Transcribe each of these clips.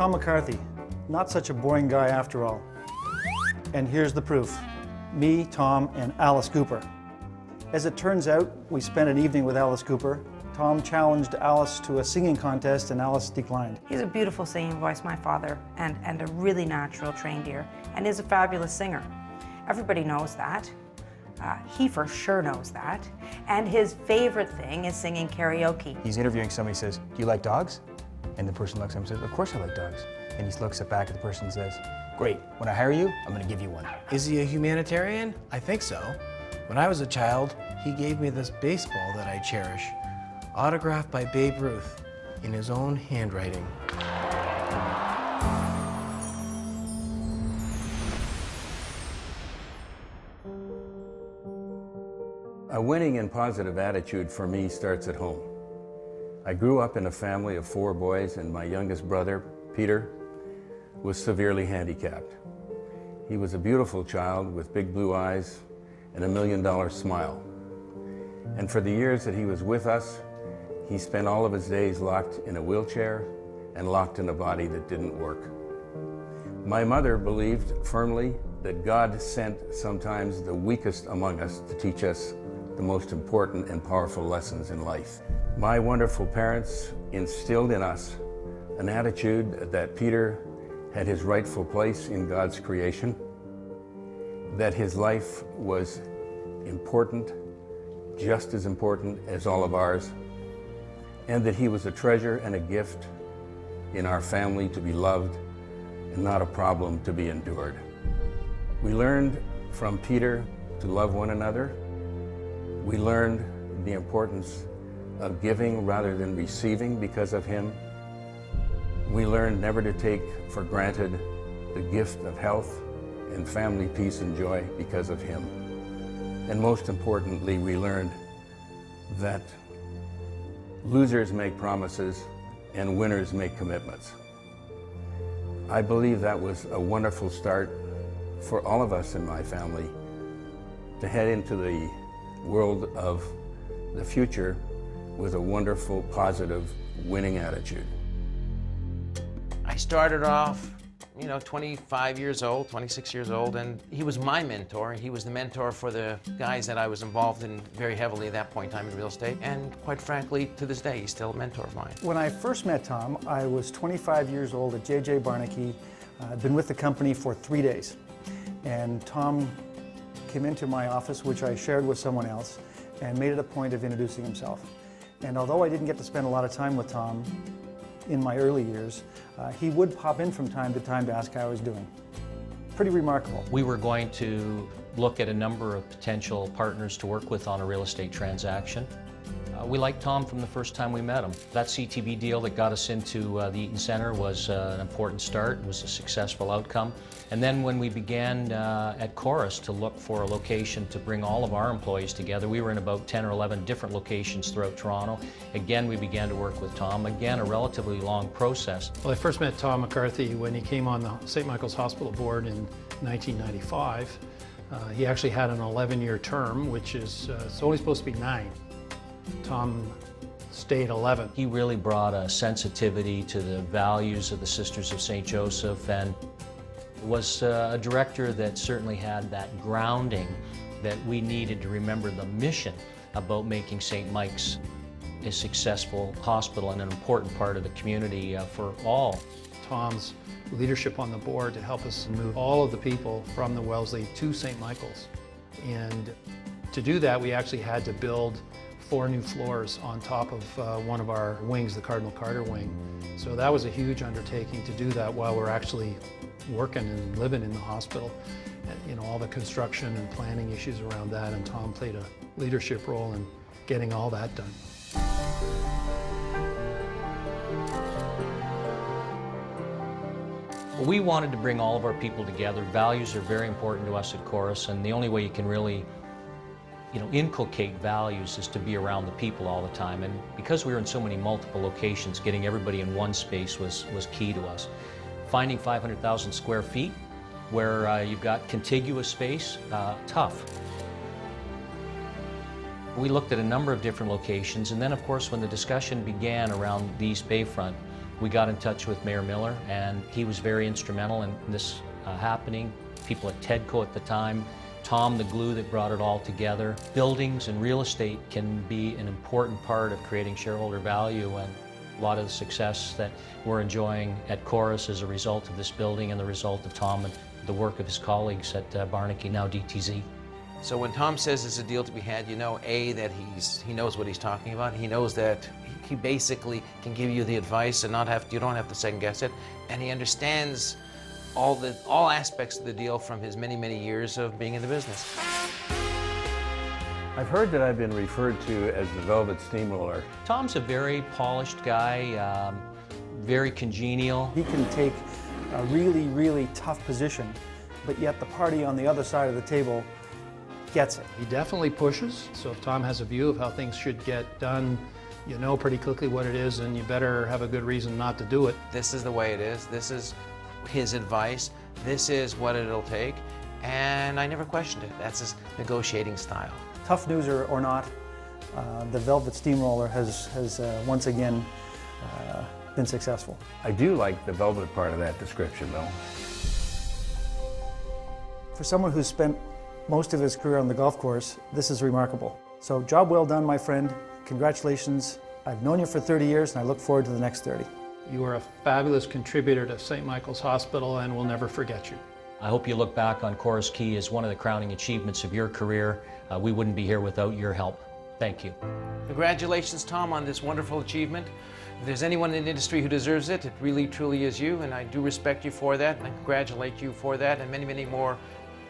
Tom McCarthy, not such a boring guy after all. And here's the proof. Me, Tom, and Alice Cooper. As it turns out, we spent an evening with Alice Cooper. Tom challenged Alice to a singing contest and Alice declined. He's a beautiful singing voice, my father, and a really natural trained ear, and is a fabulous singer. Everybody knows that. He for sure knows that. And his favorite thing is singing karaoke. He's interviewing somebody, says, "Do you like dogs?" And the person looks at him and says, "Of course I like dogs." And he looks back at the person and says, "Great, when I hire you, I'm gonna give you one." Is he a humanitarian? I think so. When I was a child, he gave me this baseball that I cherish, autographed by Babe Ruth in his own handwriting. A winning and positive attitude for me starts at home. I grew up in a family of 4 boys, and my youngest brother, Peter, was severely handicapped. He was a beautiful child with big blue eyes and $1 million smile. And for the years that he was with us, he spent all of his days locked in a wheelchair and locked in a body that didn't work. My mother believed firmly that God sent sometimes the weakest among us to teach us the most important and powerful lessons in life. My wonderful parents instilled in us an attitude that Peter had his rightful place in God's creation, that his life was important, just as important as all of ours, and that he was a treasure and a gift in our family to be loved and not a problem to be endured. We learned from Peter to love one another. We learned the importance of giving rather than receiving because of him. We learned never to take for granted the gift of health and family peace and joy because of him. And most importantly, we learned that losers make promises and winners make commitments. I believe that was a wonderful start for all of us in my family to head into the world of the future with a wonderful, positive, winning attitude. I started off, 25 years old, 26 years old, and he was my mentor. He was the mentor for the guys that I was involved in very heavily at that point in time in real estate. And quite frankly, to this day, he's still a mentor of mine. When I first met Tom, I was 25 years old at J.J. Barnacky. I'd been with the company for 3 days. And Tom came into my office, which I shared with someone else, and made it a point of introducing himself. And although I didn't get to spend a lot of time with Tom in my early years, he would pop in from time to time to ask how I was doing. Pretty remarkable. We were going to look at a number of potential partners to work with on a real estate transaction. We liked Tom from the first time we met him. That CTB deal that got us into the Eaton Centre was an important start. It was a successful outcome. And then when we began at Chorus to look for a location to bring all of our employees together, we were in about 10 or 11 different locations throughout Toronto. Again, we began to work with Tom. Again, a relatively long process. Well, I first met Tom McCarthy when he came on the St. Michael's Hospital Board in 1995. He actually had an 11-year term, which is it's only supposed to be 9. Tom stayed 11. He really brought a sensitivity to the values of the Sisters of St. Joseph and was a director that certainly had that grounding that we needed to remember the mission about making St. Mike's a successful hospital and an important part of the community for all. Tom's leadership on the board to help us move all of the people from the Wellesley to St. Michael's. And to do that, we actually had to build 4 new floors on top of one of our wings, the Cardinal Carter wing. So that was a huge undertaking to do that while we're actually working and living in the hospital. All the construction and planning issues around that, and Tom played a leadership role in getting all that done. We wanted to bring all of our people together. Values are very important to us at Chorus, and the only way you can really inculcate values is to be around the people all the time. And because we were in so many multiple locations, getting everybody in one space was key to us. Finding 500,000 square feet where you've got contiguous space, tough. We looked at a number of different locations, and then of course when the discussion began around the East Bayfront, We got in touch with Mayor Miller, and he was very instrumental in this happening. People at TEDCO at the time, Tom, the glue that brought it all together. Buildings and real estate can be an important part of creating shareholder value, and a lot of the success that we're enjoying at Chorus is a result of this building and the result of Tom and the work of his colleagues at Barnaky, now DTZ. So when Tom says there's a deal to be had, you know, A, that he knows what he's talking about. He knows that he basically can give you the advice and you don't have to second guess it. And he understands all aspects of the deal from his many, many years of being in the business. I've heard that I've been referred to as the Velvet Steamroller. Tom's a very polished guy, very congenial. He can take a really, really tough position, but yet the party on the other side of the table gets it. He definitely pushes, so if Tom has a view of how things should get done, you know pretty quickly what it is, and you better have a good reason not to do it. This is the way it is. This is his advice. This is what it'll take. And I never questioned it. That's his negotiating style. Tough news or not, the Velvet Steamroller has once again been successful. I do like the velvet part of that description, though. For someone who's spent most of his career on the golf course, this is remarkable. So job well done, my friend. Congratulations. I've known you for 30 years, and I look forward to the next 30. You are a fabulous contributor to St. Michael's Hospital, and we'll never forget you. I hope you look back on Chorus Key as one of the crowning achievements of your career. We wouldn't be here without your help. Thank you. Congratulations, Tom, on this wonderful achievement. If there's anyone in the industry who deserves it, it really, truly is you, and I do respect you for that, and I congratulate you for that, and many, many more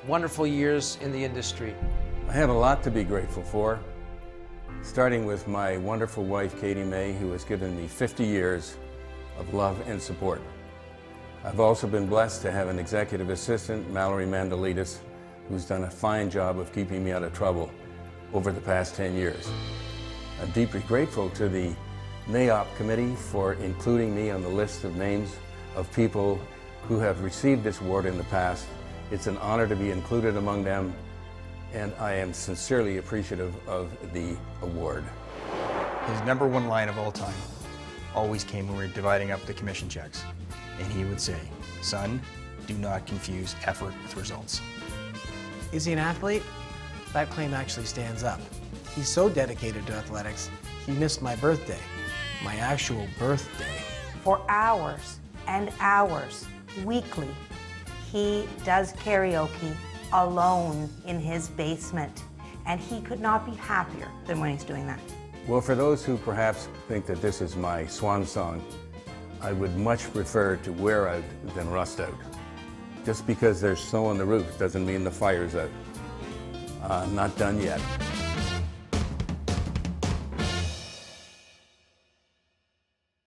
wonderful years in the industry. I have a lot to be grateful for, starting with my wonderful wife, Katie May, who has given me 50 years of love and support. I've also been blessed to have an executive assistant, Mallory Mandalides, who's done a fine job of keeping me out of trouble over the past 10 years. I'm deeply grateful to the NAIOP committee for including me on the list of names of people who have received this award in the past. It's an honor to be included among them, and I am sincerely appreciative of the award. His #1 line of all time always came when we were dividing up the commission checks. And he would say, "Son, do not confuse effort with results." Is he an athlete? That claim actually stands up. He's so dedicated to athletics, he missed my birthday, my actual birthday. For hours and hours, weekly, he does karaoke alone in his basement, and he could not be happier than when he's doing that. Well, for those who perhaps think that this is my swan song, I would much prefer to wear out than rust out. Just because there's snow on the roof doesn't mean the fire's out. Not done yet.